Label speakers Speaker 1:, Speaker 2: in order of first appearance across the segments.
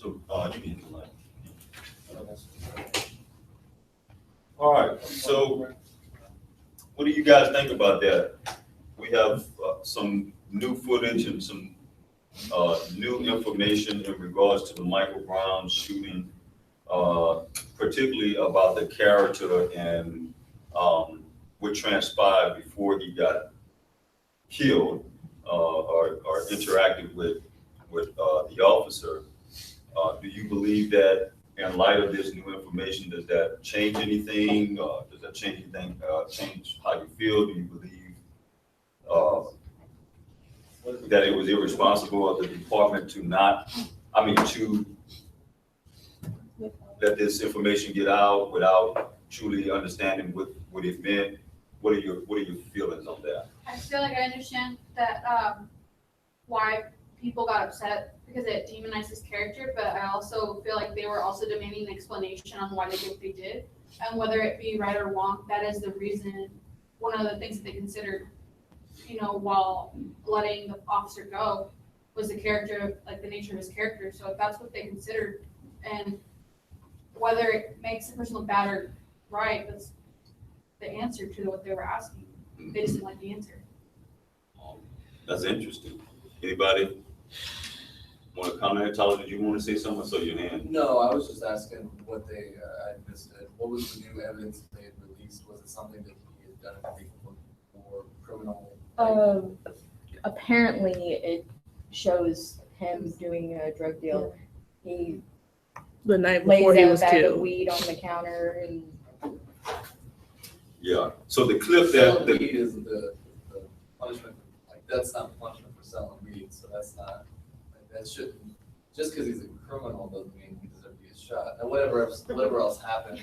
Speaker 1: So, you can do that. All right, so what do you guys think about that? We have some new footage and some new information in regards to the Michael Brown shooting, particularly about the character and what transpired before he got killed or interacted with the officer. Do you believe that in light of this new information, does that change anything? Does that change anything, change how you feel? Do you believe that it was irresponsible of the department to let this information get out without truly understanding what it meant? What are your feelings on that?
Speaker 2: I feel like I understand that why people got upset because it demonized his character, but I also feel like they were also demanding an explanation on why they did what they did, and whether it be right or wrong, that is the reason. One of the things that they considered, while letting the officer go, was the character, like the nature of his character. So if that's what they considered, and whether it makes the person look bad or right, that's the answer to what they were asking. They just didn't like the answer.
Speaker 1: That's interesting. Anybody want to comment? Tyler, did you want to say something? I saw your hand.
Speaker 3: No, I was just asking what they, I missed it. What was the new evidence they had released? Was it something that he had done for criminal?
Speaker 4: Apparently it shows him doing a drug deal. He
Speaker 5: The night
Speaker 4: lays
Speaker 5: before he
Speaker 4: out a
Speaker 5: was
Speaker 4: bag of
Speaker 5: killed.
Speaker 4: weed on the counter and
Speaker 1: Yeah. So the clip
Speaker 3: Selling
Speaker 1: that
Speaker 3: weed is the punishment, like that's not punishment for selling weed, so that's not, like, that shouldn't, just because he's a criminal doesn't mean he deserves to get shot. And whatever else happened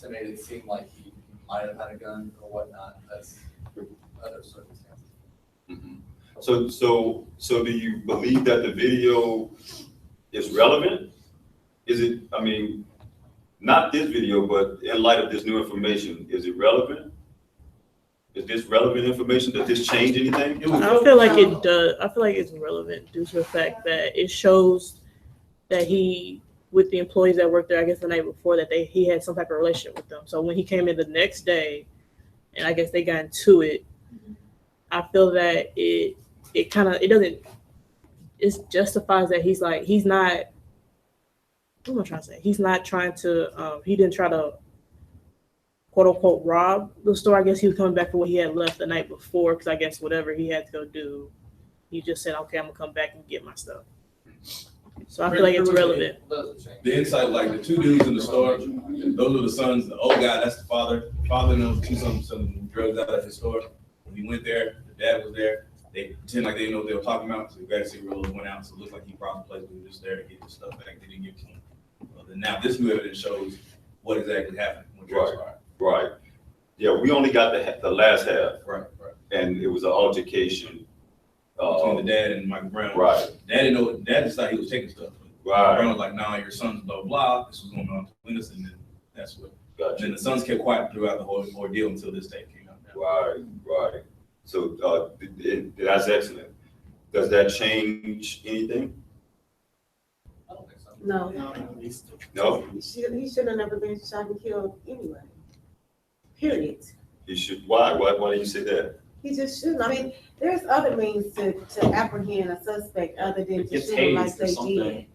Speaker 3: to make it seem like he might have had a gun or whatnot, that's other circumstances.
Speaker 1: Mhm. So do you believe that the video is relevant? Is it, not this video, but in light of this new information, is it relevant? Is this relevant information? Does this change anything?
Speaker 5: I feel like it does. I feel like it's relevant due to the fact that it shows that he, with the employees that worked there, I guess the night before, that he had some type of relationship with them. So when he came in the next day, and I guess they got into it, I feel that it justifies that he's not. What am I trying to say? He's not trying to. He didn't try to, quote unquote, rob the store. I guess he was coming back for what he had left the night before, because I guess whatever he had to go do, he just said, "Okay, I'm gonna come back and get my stuff." So I feel like it's relevant.
Speaker 6: The insight, like the two dudes in the store, those are the sons. The old guy, that's the father. The father knows two sons selling drugs out of his store. When he went there, the dad was there. They pretend like they didn't know what they were talking about. So the grad cigarillos went out. So it looks like he robbed the place, but he was just there to get his stuff back. They didn't give it to him. Now this new evidence shows what exactly happened.
Speaker 1: Right. Yeah, we only got the last half.
Speaker 6: Right.
Speaker 1: And it was an altercation.
Speaker 6: Between the dad and Michael Brown.
Speaker 1: Right.
Speaker 6: Dad didn't know. Dad just thought he was taking stuff.
Speaker 1: Right.
Speaker 6: Brown was like, "Nah, your son's blah blah." This was going on between us, and then that's what.
Speaker 1: Gotcha.
Speaker 6: Then the sons kept quiet throughout the whole ordeal until this tape came out.
Speaker 1: Right. So that's excellent. Does that change anything?
Speaker 3: I don't think so.
Speaker 7: No.
Speaker 1: No.
Speaker 7: He should have never been shot and killed anyway. Period.
Speaker 1: He should. Why? Why do you say that?
Speaker 7: He just shouldn't. There's other means to apprehend a suspect other than to
Speaker 8: Get
Speaker 7: shoot him
Speaker 8: tased or something.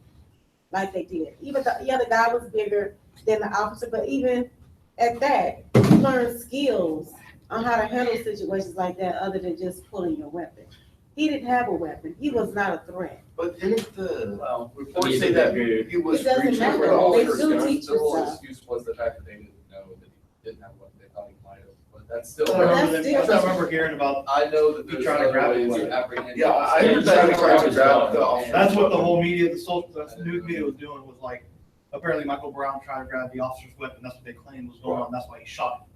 Speaker 7: like they did. Even the guy was bigger than the officer, but even at that, you learn skills on how to handle situations like that other than just pulling your weapon. He didn't have a weapon. He was not a threat.
Speaker 8: But didn't the
Speaker 3: Reports
Speaker 8: say that he was
Speaker 7: It doesn't
Speaker 8: reaching
Speaker 7: matter.
Speaker 8: for
Speaker 3: Their whole
Speaker 7: They
Speaker 8: officers'
Speaker 7: still
Speaker 8: guns?
Speaker 7: teach
Speaker 3: their whole
Speaker 7: stuff.
Speaker 3: excuse was the fact that they didn't know that he didn't have what they thought he might have, but that's still.
Speaker 7: Well, that's
Speaker 8: I
Speaker 7: still-
Speaker 8: don't remember hearing about,
Speaker 3: I know that
Speaker 8: He
Speaker 3: there's
Speaker 8: tried to grab
Speaker 3: other
Speaker 8: it.
Speaker 3: ways of apprehending.
Speaker 8: yeah, I heard that he tried to grab the officer.
Speaker 9: That's what the whole media, the news media was doing, was like, apparently Michael Brown tried to grab the officer's weapon, that's what they claimed was going on, that's why he shot him.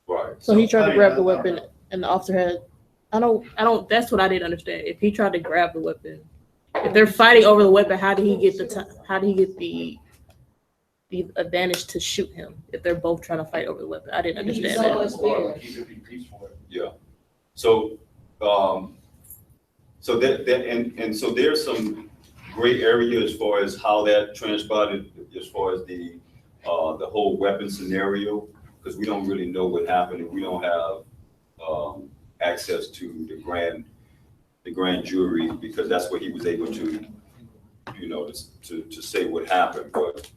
Speaker 1: Right.
Speaker 5: So he tried to
Speaker 9: I mean,
Speaker 5: grab the
Speaker 9: I don't
Speaker 5: weapon,
Speaker 9: know.
Speaker 5: and the officer had. I don't. That's what I didn't understand. If he tried to grab the weapon, if they're fighting over the weapon, how did he get the advantage to shoot him? If they're both trying to fight over the weapon, I didn't understand
Speaker 7: so
Speaker 5: that.
Speaker 7: much bigger.
Speaker 8: He reached for it.
Speaker 1: Yeah. So, so that and so there's some gray area as far as how that transpired, as far as the whole weapon scenario, because we don't really know what happened, and we don't have access to the grand jury, because that's what he was able to, to say what happened, but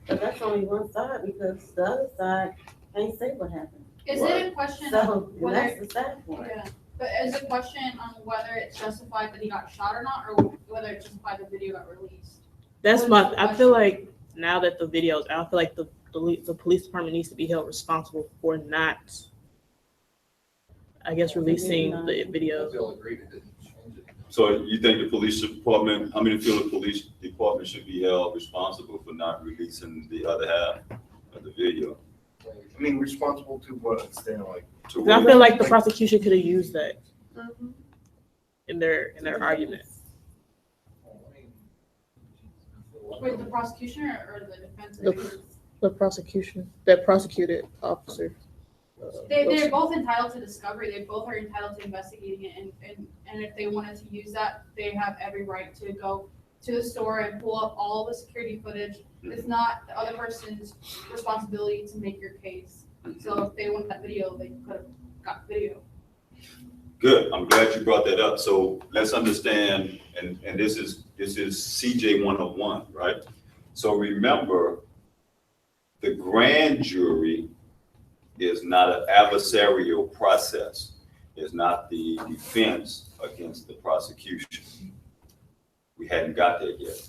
Speaker 7: But that's only one side, because the other side ain't say what happened.
Speaker 2: Is it a question
Speaker 7: So,
Speaker 2: of
Speaker 7: and
Speaker 2: whether,
Speaker 7: that's the sad part.
Speaker 2: yeah, but is it a question on whether it's justified that he got shot or not, or whether it's justified the video got released?
Speaker 5: That's
Speaker 2: What is
Speaker 5: my,
Speaker 2: the
Speaker 5: I feel
Speaker 2: question?
Speaker 5: like now that the video's out, I feel like the police department needs to be held responsible for not, I guess, releasing the video.
Speaker 3: They all agreed it didn't change it.
Speaker 1: so you think the police department, how many feel the police department should be held responsible for not releasing the other half of the video?
Speaker 8: I mean, responsible to what extent, like,
Speaker 1: To
Speaker 5: I
Speaker 1: what-
Speaker 5: feel like the prosecution could have used that in their argument.
Speaker 2: Wait, the prosecution or the defense?
Speaker 5: The prosecution, that prosecuted officer.
Speaker 2: They're both entitled to discovery, they both are entitled to investigating it, and if they wanted to use that, they have every right to go to the store and pull up all the security footage. It's not the other person's responsibility to make your case. So if they want that video, they could have got video.
Speaker 1: Good, I'm glad you brought that up. So let's understand, and this is CJ 101, right? So remember, the grand jury is not an adversarial process. It's not the defense against the prosecution. We hadn't got there yet.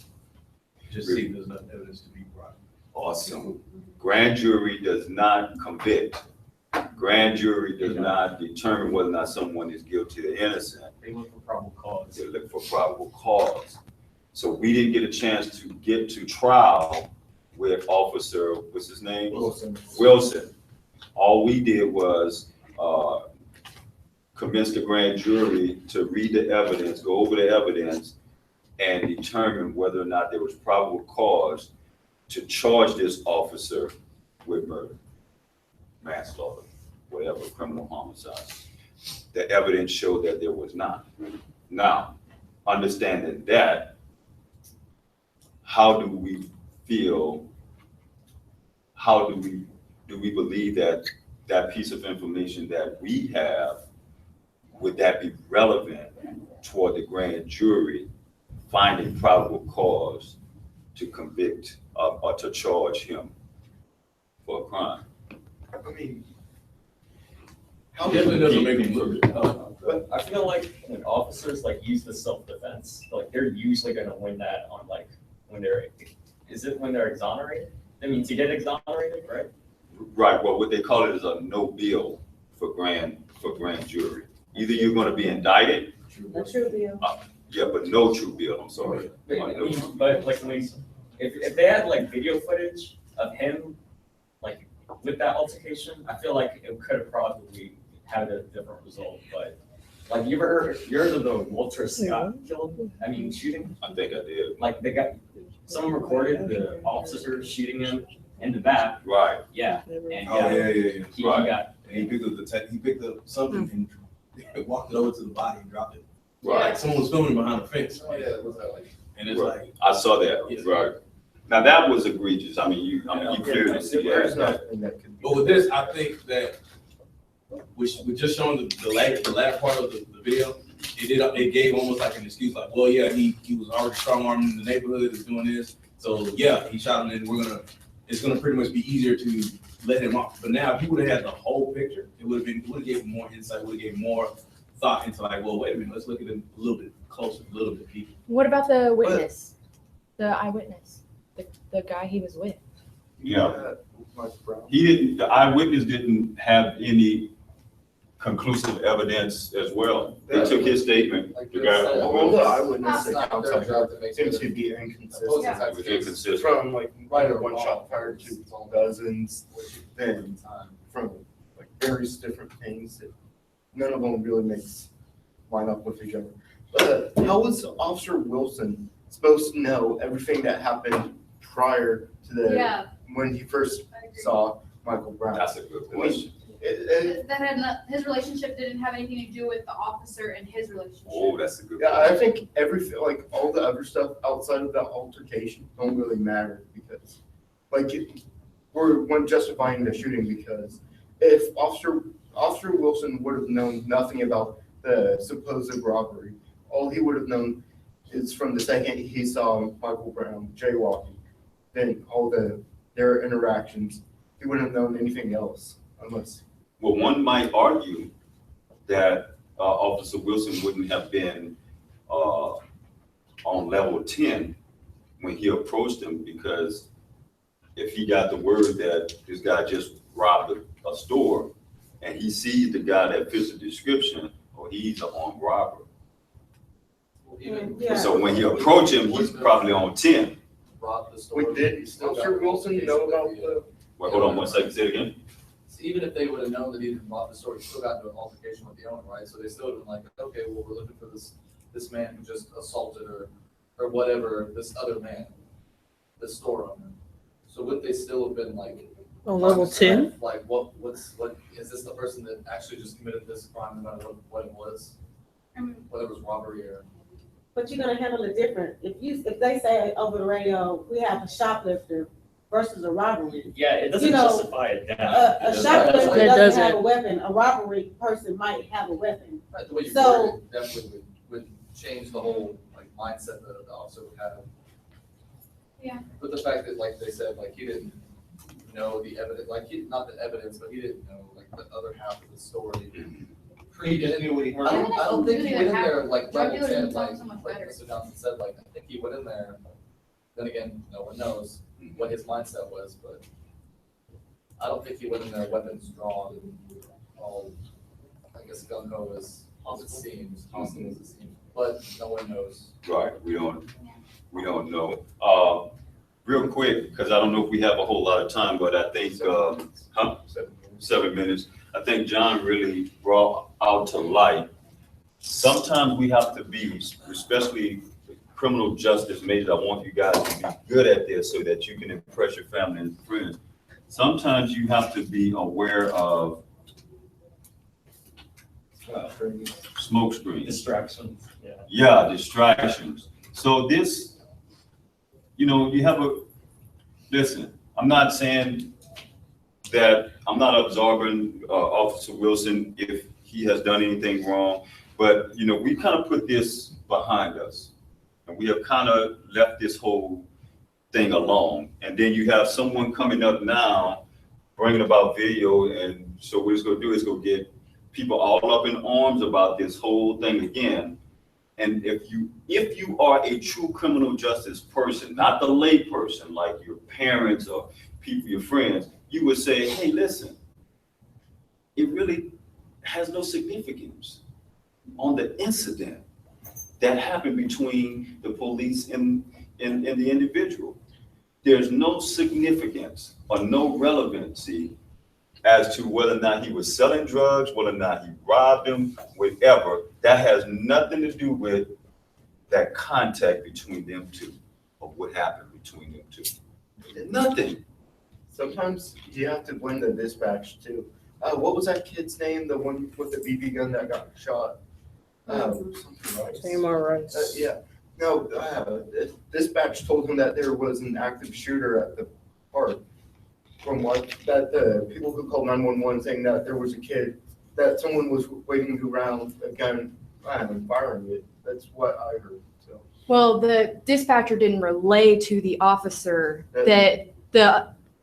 Speaker 6: Just see there's enough evidence to be brought.
Speaker 1: Awesome. Grand jury does not convict. Grand jury does not determine whether or not someone is guilty or innocent.
Speaker 8: they look for probable cause.
Speaker 1: They look for probable cause. So we didn't get a chance to get to trial with Officer, what's his name? Wilson. All we did was convince the grand jury to read the evidence, go over the evidence, and determine whether or not there was probable cause to charge this officer with murder, manslaughter, whatever, criminal homicide. The evidence showed that there was not. Now, understanding that, how do we feel, do we believe that that piece of information that we have, would that be relevant toward the grand jury finding probable cause to convict or to charge him for a crime?
Speaker 8: I mean,
Speaker 6: It definitely doesn't make him look.
Speaker 10: But I feel like when officers like use the self-defense, like they're usually gonna win that on like when they're, is it when they're exonerated? I mean, to get exonerated, right?
Speaker 1: Right, well, what they call it is a no bill for grand jury. Either you're gonna be indicted,
Speaker 7: A true bill.
Speaker 1: yeah, but no true bill, I'm sorry.
Speaker 10: But like when, if they had like video footage of him, like with that altercation, I feel like it could have probably had a different result, but like you heard of the Walter Scott killed, shooting?
Speaker 1: I think I did.
Speaker 10: Like they got, someone recorded the officer shooting him in the back,
Speaker 1: Right,
Speaker 10: yeah, and
Speaker 6: Oh, yeah.
Speaker 10: he
Speaker 1: Right.
Speaker 10: got,
Speaker 6: And he picked up something and walked it over to the body and dropped it.
Speaker 1: right.
Speaker 6: Like someone was filming behind the fence.
Speaker 3: Oh, yeah, was that like?
Speaker 6: And it's
Speaker 1: Right.
Speaker 6: like,
Speaker 1: I saw that, right. Now, that was egregious. I mean, you clearly see
Speaker 8: there's
Speaker 1: that.
Speaker 8: nothing that could be.
Speaker 6: but with this, I think that we're just showing the latter part of the video. It gave almost like an excuse, like, well, yeah, he was already strong armed in the neighborhood, is doing this. So yeah, he shot him, and it's gonna pretty much be easier to let him off. But now, if he would have had the whole picture, it would have given more insight, would have given more thought into like, well, wait a minute, let's look at him a little bit closer, a little bit deeper.
Speaker 4: What about the witness, the eyewitness, the guy he was with?
Speaker 1: Yeah,
Speaker 8: Michael Brown.
Speaker 1: the eyewitness didn't have any conclusive evidence as well. They took his statement.
Speaker 3: Like
Speaker 1: The
Speaker 3: the
Speaker 1: guy-
Speaker 3: side-
Speaker 8: All the
Speaker 3: It's
Speaker 8: eyewitness
Speaker 3: not
Speaker 8: accounts
Speaker 3: their
Speaker 8: like
Speaker 3: job to make.
Speaker 8: seems to be
Speaker 3: Opposing
Speaker 8: inconsistent.
Speaker 2: Yeah.
Speaker 3: side's
Speaker 1: It was
Speaker 3: case.
Speaker 1: inconsistent.
Speaker 8: From like
Speaker 3: Right or
Speaker 8: one
Speaker 3: wrong,
Speaker 8: shot fired to
Speaker 3: it's all
Speaker 8: dozens,
Speaker 3: Then time.
Speaker 8: from like various different things that none of them really line up with each other. But how was Officer Wilson supposed to know everything that happened prior to
Speaker 2: Yeah,
Speaker 8: when he first saw Michael Brown?
Speaker 1: That's a good question.
Speaker 2: That had not, his relationship didn't have anything to do with the officer and his relationship.
Speaker 1: Oh, that's a good
Speaker 8: Yeah,
Speaker 1: one.
Speaker 8: I think everything, like all the other stuff outside of that altercation don't really matter because, like, we're when justifying the shooting because if Officer Wilson would have known nothing about the supposed robbery, all he would have known is from the second he saw Michael Brown jaywalking, then their interactions, he wouldn't have known anything else unless.
Speaker 1: Well, one might argue that Officer Wilson wouldn't have been on level 10 when he approached him, because if he got the word that this guy just robbed a store and he sees the guy that fits the description, or he's an armed robber.
Speaker 3: Even
Speaker 7: Yeah.
Speaker 1: So when he approached him, he's probably on 10.
Speaker 3: rob the store.
Speaker 8: Wait, did Officer Wilson know about the?
Speaker 1: Well, hold on one second, say it again.
Speaker 3: So even if they would have known that he didn't rob the store, he still got into an altercation with the owner, right? So they still would have been like, okay, well, we're looking for this man who just assaulted or whatever, this other man, this store owner. So would they still have been like?
Speaker 5: On level 10?
Speaker 3: Like, what is this the person that actually just committed this crime, no matter what it was? Whether it was robbery or.
Speaker 7: But you're gonna handle it different. If they say over the radio, we have a shoplifter versus a robbery.
Speaker 10: Yeah, it doesn't
Speaker 7: You know,
Speaker 10: justify it down.
Speaker 7: A
Speaker 10: It
Speaker 7: shoplifter
Speaker 5: It
Speaker 7: doesn't
Speaker 5: doesn't.
Speaker 7: have a weapon. A robbery person might have a weapon.
Speaker 3: Right, the way you
Speaker 7: So-
Speaker 3: word it definitely would change the whole like mindset that the officer would have.
Speaker 2: Yeah.
Speaker 3: But the fact that, like they said, like he didn't know the evidence, like not the evidence, but he didn't know like the other half of the story.
Speaker 9: He just knew what he
Speaker 3: I
Speaker 9: heard.
Speaker 3: don't think he went in there like
Speaker 2: Drug
Speaker 3: level
Speaker 2: dealers
Speaker 3: 10,
Speaker 2: would tell
Speaker 3: like
Speaker 2: him so much
Speaker 3: like
Speaker 2: better.
Speaker 3: Mr. Johnson said, like I think he went in there. Then again, no one knows what his mindset was, but I don't think he went in there weapons drawn, all I guess gung ho as it seems, hostile as it seems, but no one knows.
Speaker 1: Right, we don't know. Real quick, because I don't know if we have a whole lot of time, but I think, 7 minutes. I think John really brought out to light. Sometimes we have to be, especially criminal justice majors, I want you guys to be good at this so that you can impress your family and friends. Sometimes you have to be aware of smoke screens.
Speaker 10: Distractions, yeah.
Speaker 1: Yeah, distractions. So this, listen, I'm not saying that, I'm not absorbing Officer Wilson if he has done anything wrong, but, we kind of put this behind us. And we have kind of left this whole thing alone. And then you have someone coming up now, bringing about video, and so what it's gonna do is go get people all up in arms about this whole thing again. And if you are a true criminal justice person, not the lay person like your parents or people, your friends, you would say, hey, listen, it really has no significance on the incident that happened between the police and the individual. There's no significance or no relevancy as to whether or not he was selling drugs, whether or not he robbed them, whatever. That has nothing to do with that contact between them two, or what happened between them two. Nothing.
Speaker 8: Sometimes you have to blame the dispatch too. What was that kid's name? The one with the BB gun that got shot? Something Rice.
Speaker 5: Tamar Rice.
Speaker 8: Yeah. No, dispatch told him that there was an active shooter at the park. From what, that the people who called 911 saying that there was a kid, that someone was waving around a gun and firing it. That's what I heard, so.
Speaker 4: Well, the dispatcher didn't relay to the officer that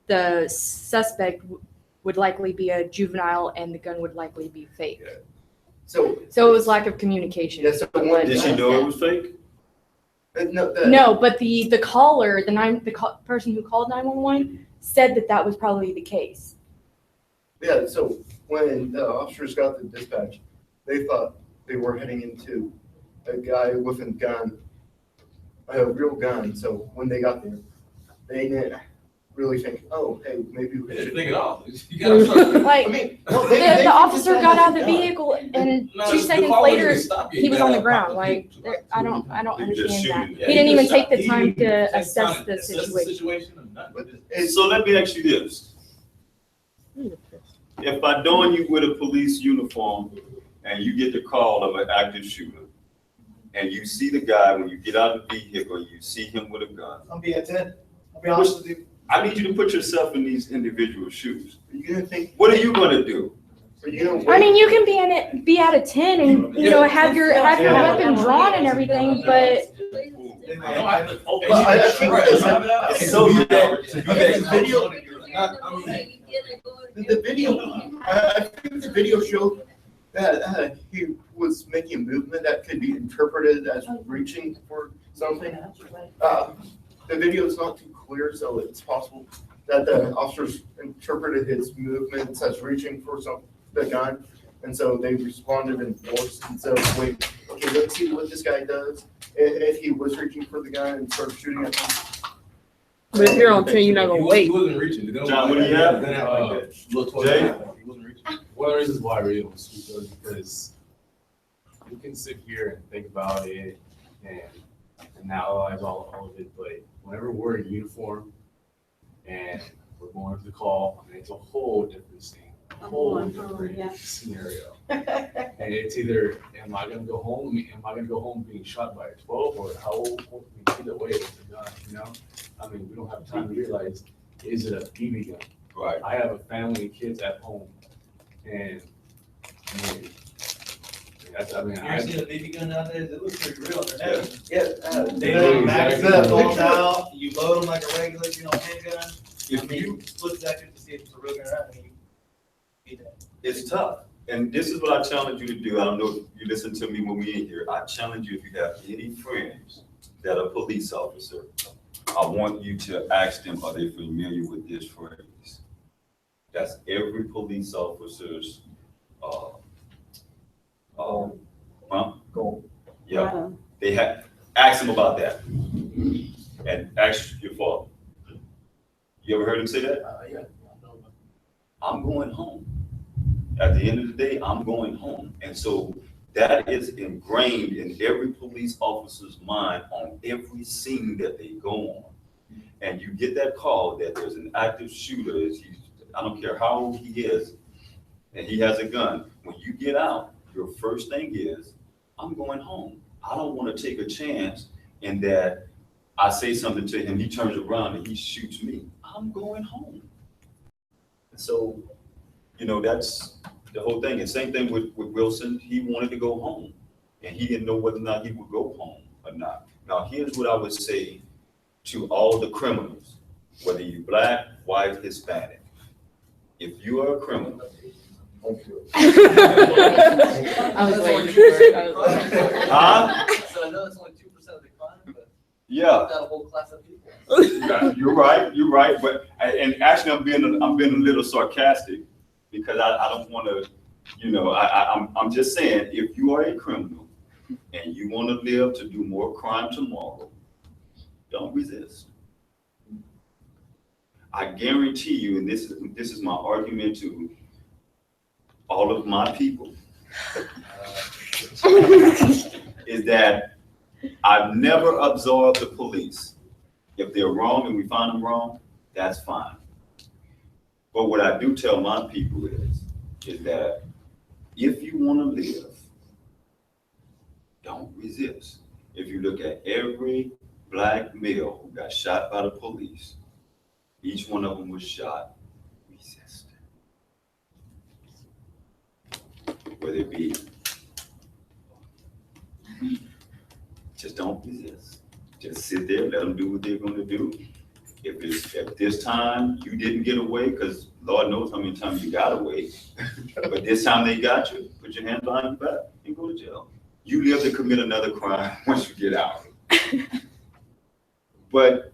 Speaker 4: the suspect would likely be a juvenile and the gun would likely be fake.
Speaker 8: Yeah. So
Speaker 4: So it was lack of communication.
Speaker 8: yeah, so when,
Speaker 1: Did she know it was fake?
Speaker 4: No, but the caller, person who called 911 said that was probably the case.
Speaker 8: Yeah, so when the officers got the dispatch, they thought they were heading into a guy with a gun, a real gun. So when they got there, they didn't really think, oh, hey, maybe we should.
Speaker 6: Think it off. You gotta start-
Speaker 4: Like,
Speaker 8: I mean,
Speaker 4: the officer got out of the vehicle and
Speaker 6: No,
Speaker 4: 2
Speaker 6: the
Speaker 4: seconds
Speaker 6: car wasn't
Speaker 4: later,
Speaker 6: gonna stop you.
Speaker 4: he was
Speaker 6: You
Speaker 4: on the
Speaker 6: gotta
Speaker 4: ground.
Speaker 6: pop
Speaker 4: Like,
Speaker 6: the-
Speaker 4: there- I don't
Speaker 1: They just
Speaker 4: understand that.
Speaker 1: shooting.
Speaker 6: Yeah,
Speaker 4: He didn't even
Speaker 6: just
Speaker 4: take the
Speaker 6: shot-
Speaker 4: time
Speaker 6: he
Speaker 4: to
Speaker 6: didn't take
Speaker 4: assess
Speaker 6: time
Speaker 4: the
Speaker 6: to
Speaker 4: situation.
Speaker 6: situation or nothing.
Speaker 8: It's,
Speaker 1: So let me ask you this. if by doing you with a police uniform and you get the call of an active shooter, and you see the guy when you get out of the vehicle, you see him with a gun.
Speaker 9: I'll be at 10. I'll be honest with you.
Speaker 1: I need you to put yourself in these individual shoes.
Speaker 8: You're gonna think,
Speaker 1: What are you gonna do?
Speaker 8: are you gonna
Speaker 4: I
Speaker 8: wait?
Speaker 4: mean, you can be at a 10 and, you know, have your weapon drawn and everything, but
Speaker 8: I think
Speaker 1: It's so
Speaker 8: the video, the video, I think the video showed that he was making a movement that could be interpreted as reaching for something. The video is not too clear, so it's possible that the officers interpreted his movements as reaching for the gun. And so they responded in force instead of wait, okay, let's see what this guy does. If he was reaching for the gun and started shooting at him.
Speaker 5: But if you're on 10, you're not gonna
Speaker 6: He
Speaker 5: wait.
Speaker 6: wasn't reaching. The gun
Speaker 1: John,
Speaker 6: was
Speaker 1: what do you
Speaker 6: like
Speaker 1: have?
Speaker 6: that. The gun had like that little toy
Speaker 1: Jay?
Speaker 6: gun. He wasn't reaching.
Speaker 11: One of the reasons why I really don't speak though is because you can sit here and think about it and analyze all of it, but whenever we're in uniform and we're going to the call, I mean, it's a whole different scene, a whole different scenario. And it's either, am I gonna go home being shot by a 12, or how old, either way, it's a gun, you know? I mean, we don't have time to realize, is it a BB gun?
Speaker 1: Right.
Speaker 11: I have a family and kids at home, and I mean,
Speaker 9: You see the BB gun nowadays, it looks pretty real. They're heavy.
Speaker 3: Yeah.
Speaker 9: They don't max up, falls out, you load them like a regular, handgun. I
Speaker 1: If
Speaker 9: mean,
Speaker 1: you,
Speaker 9: split second to see if it's a real gun or not, and you need that.
Speaker 1: it's tough. And this is what I challenge you to do. I don't know if you listen to me when we in here. I challenge you, if you have any friends that are police officer, I want you to ask them, are they familiar with this phrase? That's every police officer's, goal. Yeah, they have, ask them about that. And ask your father. You ever heard him say that?
Speaker 3: Yeah.
Speaker 1: I'm going home. At the end of the day, I'm going home. And so that is ingrained in every police officer's mind on every scene that they go on. And you get that call that there's an active shooter, I don't care how old he is, and he has a gun. When you get out, your first thing is, I'm going home. I don't want to take a chance in that I say something to him, he turns around and he shoots me. I'm going home. And so, that's the whole thing. And same thing with Wilson. He wanted to go home, and he didn't know whether or not he would go home or not. Now, here's what I would say to all the criminals, whether you're black, white, Hispanic. If you are a criminal,
Speaker 4: I was waiting.
Speaker 1: huh?
Speaker 3: So I know it's only 2% of the crime, but
Speaker 1: Yeah,
Speaker 3: not a whole class of people.
Speaker 1: you're right. But and actually, I'm being a little sarcastic because I don't want to, I'm just saying, if you are a criminal and you want to live to do more crime tomorrow, don't resist. I guarantee you, and this is my argument to all of my people, is that I've never absolved the police. If they're wrong and we find them wrong, that's fine. But what I do tell my people is that if you want to live, don't resist. If you look at every black male who got shot by the police, each one of them was shot, resist. Whether it be, just don't resist. Just sit there, let them do what they're going to do. If this time you didn't get away, because Lord knows how many times you got away, but this time they got you, put your hand behind your back and go to jail. You live to commit another crime once you get out. But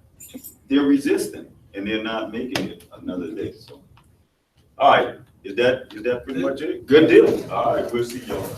Speaker 1: they're resisting and they're not making it another day. So, all right, is that pretty much it? Good deal. All right, we'll see y'all.